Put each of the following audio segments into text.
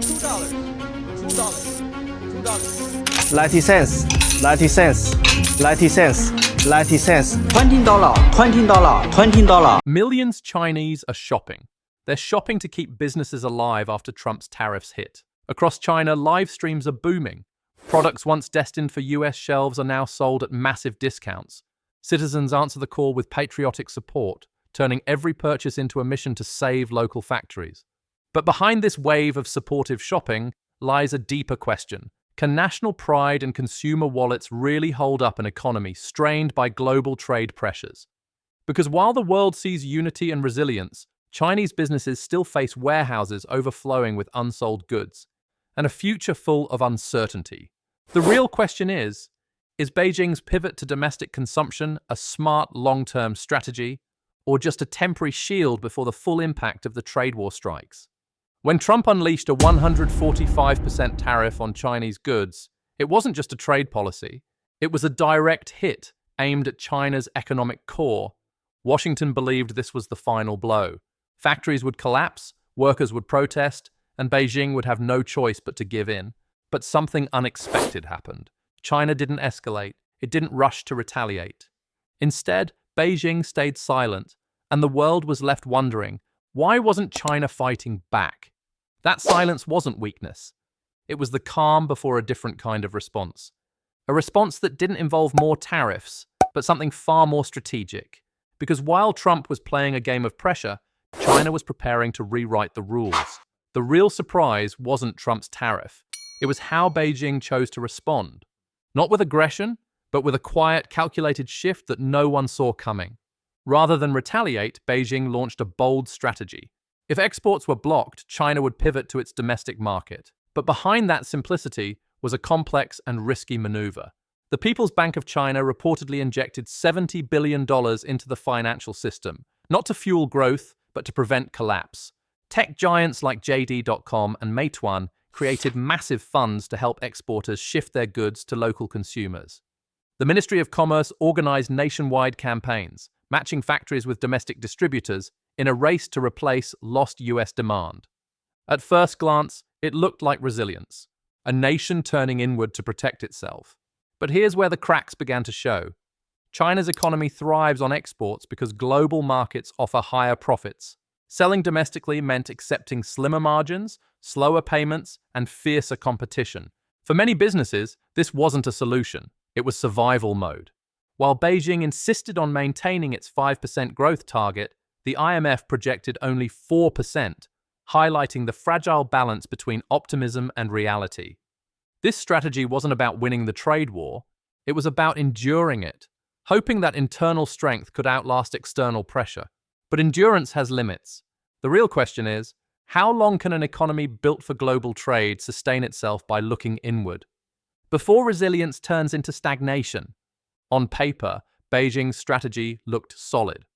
$2, $2, $2. 90 cents, 90 cents, 90 cents, 90 cents. $20, $20, $20. Millions Chinese are shopping. They're shopping to keep businesses alive after Trump's tariffs hit. Across China, live streams are booming. Products once destined for US shelves are now sold at massive discounts. Citizens answer the call with patriotic support, turning every purchase into a mission to save local factories. But behind this wave of supportive shopping lies a deeper question. Can national pride and consumer wallets really hold up an economy strained by global trade pressures? Because while the world sees unity and resilience, Chinese businesses still face warehouses overflowing with unsold goods, and a future full of uncertainty. The real question is Beijing's pivot to domestic consumption a smart long-term strategy, or just a temporary shield before the full impact of the trade war strikes? When Trump unleashed a 145% tariff on Chinese goods, it wasn't just a trade policy. It was a direct hit aimed at China's economic core. Washington believed this was the final blow. Factories would collapse, workers would protest, and Beijing would have no choice but to give in. But something unexpected happened. China didn't escalate. It didn't rush to retaliate. Instead, Beijing stayed silent, and the world was left wondering, why wasn't China fighting back? That silence wasn't weakness. It was the calm before a different kind of response. A response that didn't involve more tariffs, but something far more strategic. Because while Trump was playing a game of pressure, China was preparing to rewrite the rules. The real surprise wasn't Trump's tariff. It was how Beijing chose to respond. Not with aggression, but with a quiet, calculated shift that no one saw coming. Rather than retaliate, Beijing launched a bold strategy. If exports were blocked, China would pivot to its domestic market. But behind that simplicity was a complex and risky maneuver. The People's Bank of China reportedly injected $70 billion into the financial system, not to fuel growth, but to prevent collapse. Tech giants like JD.com and Meituan created massive funds to help exporters shift their goods to local consumers. The Ministry of Commerce organized nationwide campaigns, matching factories with domestic distributors in a race to replace lost US demand. At first glance, it looked like resilience, a nation turning inward to protect itself. But here's where the cracks began to show. China's economy thrives on exports because global markets offer higher profits. Selling domestically meant accepting slimmer margins, slower payments, and fiercer competition. For many businesses, this wasn't a solution. It was survival mode. While Beijing insisted on maintaining its 5% growth target, the IMF projected only 4%, highlighting the fragile balance between optimism and reality. This strategy wasn't about winning the trade war. It was about enduring it, hoping that internal strength could outlast external pressure. But endurance has limits. The real question is, how long can an economy built for global trade sustain itself by looking inward? Before resilience turns into stagnation. On paper, Beijing's strategy looked solid.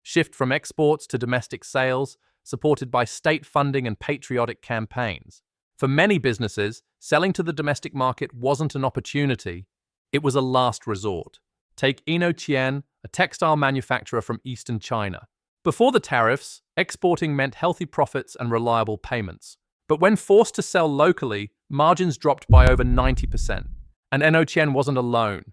Shift from exports to domestic sales, supported by state funding and patriotic campaigns. For many businesses, selling to the domestic market wasn't an opportunity, it was a last resort. Take Inotian, a textile manufacturer from eastern China. Before the tariffs, exporting meant healthy profits and reliable payments. But when forced to sell locally, margins dropped by over 90%. And Inotian wasn't alone.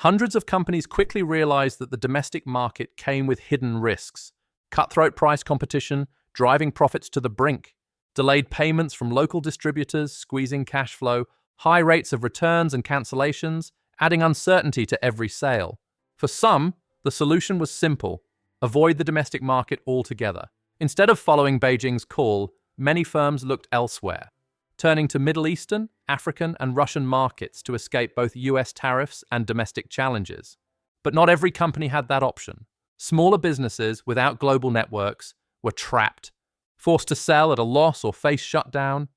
Hundreds of companies quickly realized that the domestic market came with hidden risks. Cutthroat price competition, driving profits to the brink. Delayed payments from local distributors, squeezing cash flow. High rates of returns and cancellations, adding uncertainty to every sale. For some, the solution was simple. Avoid the domestic market altogether. Instead of following Beijing's call, many firms looked elsewhere, turning to Middle Eastern, African, and Russian markets to escape both US tariffs and domestic challenges. But not every company had that option. Smaller businesses without global networks were trapped, forced to sell at a loss or face shutdown.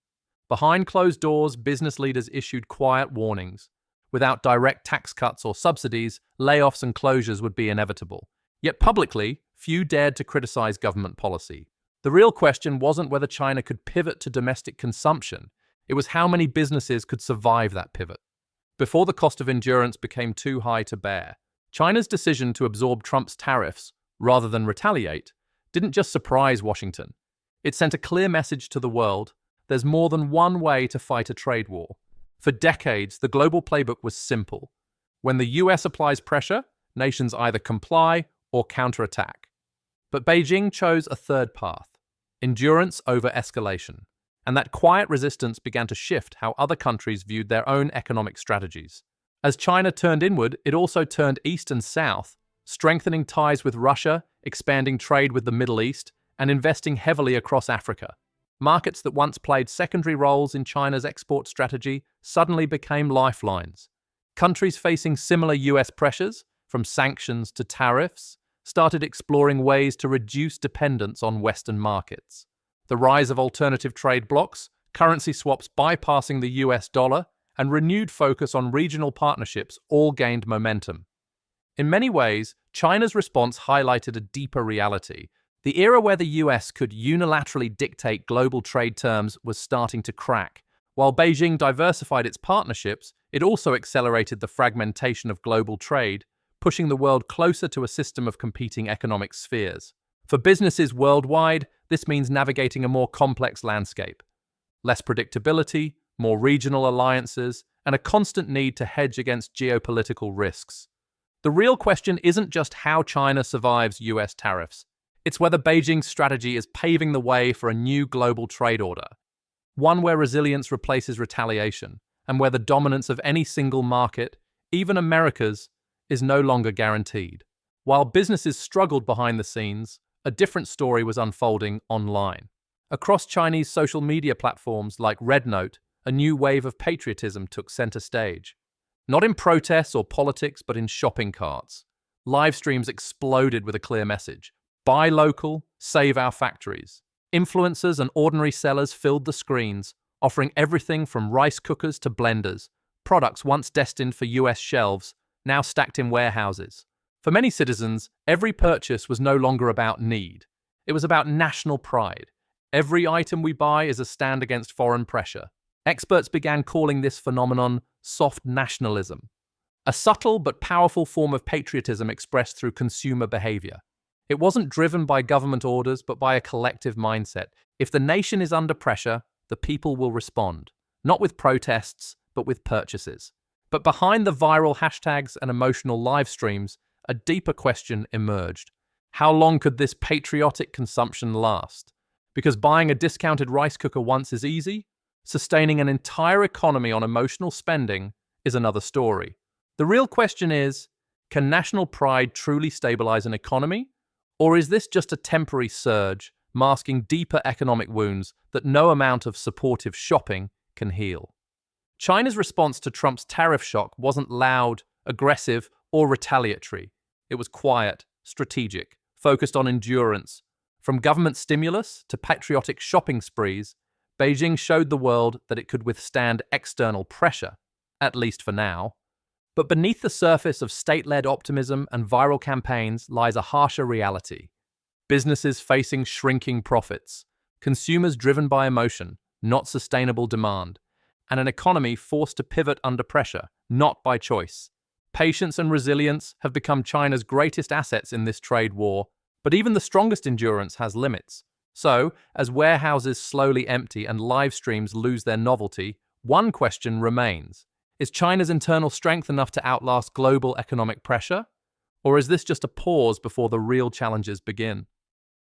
Behind closed doors, business leaders issued quiet warnings. Without direct tax cuts or subsidies, layoffs and closures would be inevitable. Yet publicly, few dared to criticize government policy. The real question wasn't whether China could pivot to domestic consumption. It was how many businesses could survive that pivot. Before the cost of endurance became too high to bear, China's decision to absorb Trump's tariffs, rather than retaliate, didn't just surprise Washington. It sent a clear message to the world: there's more than one way to fight a trade war. For decades, the global playbook was simple. When the US applies pressure, nations either comply or counterattack. But Beijing chose a third path: endurance over escalation. And that quiet resistance began to shift how other countries viewed their own economic strategies. As China turned inward, it also turned east and south, strengthening ties with Russia, expanding trade with the Middle East, and investing heavily across Africa. Markets that once played secondary roles in China's export strategy suddenly became lifelines. Countries facing similar US pressures, from sanctions to tariffs, started exploring ways to reduce dependence on Western markets. The rise of alternative trade blocs, currency swaps bypassing the US dollar, and renewed focus on regional partnerships all gained momentum. In many ways, China's response highlighted a deeper reality. The era where the US could unilaterally dictate global trade terms was starting to crack. While Beijing diversified its partnerships, it also accelerated the fragmentation of global trade, pushing the world closer to a system of competing economic spheres. For businesses worldwide, this means navigating a more complex landscape. Less predictability, more regional alliances, and a constant need to hedge against geopolitical risks. The real question isn't just how China survives US tariffs. It's whether Beijing's strategy is paving the way for a new global trade order, one where resilience replaces retaliation, and where the dominance of any single market, even America's, is no longer guaranteed. While businesses struggled behind the scenes, a different story was unfolding online. Across Chinese social media platforms like RedNote, a new wave of patriotism took center stage. Not in protests or politics, but in shopping carts. Live streams exploded with a clear message: buy local, save our factories. Influencers and ordinary sellers filled the screens, offering everything from rice cookers to blenders, products once destined for US shelves, now stacked in warehouses. For many citizens, every purchase was no longer about need. It was about national pride. Every item we buy is a stand against foreign pressure. Experts began calling this phenomenon soft nationalism, a subtle but powerful form of patriotism expressed through consumer behavior. It wasn't driven by government orders, but by a collective mindset. If the nation is under pressure, the people will respond, not with protests, but with purchases. But behind the viral hashtags and emotional live streams, a deeper question emerged. How long could this patriotic consumption last? Because buying a discounted rice cooker once is easy, sustaining an entire economy on emotional spending is another story. The real question is, can national pride truly stabilize an economy? Or is this just a temporary surge, masking deeper economic wounds that no amount of supportive shopping can heal? China's response to Trump's tariff shock wasn't loud, aggressive, or retaliatory. It was quiet, strategic, focused on endurance. From government stimulus to patriotic shopping sprees, Beijing showed the world that it could withstand external pressure, at least for now. But beneath the surface of state-led optimism and viral campaigns lies a harsher reality. Businesses facing shrinking profits, consumers driven by emotion, not sustainable demand, and an economy forced to pivot under pressure, not by choice. Patience and resilience have become China's greatest assets in this trade war, but even the strongest endurance has limits. So, as warehouses slowly empty and live streams lose their novelty, one question remains. Is China's internal strength enough to outlast global economic pressure? Or is this just a pause before the real challenges begin?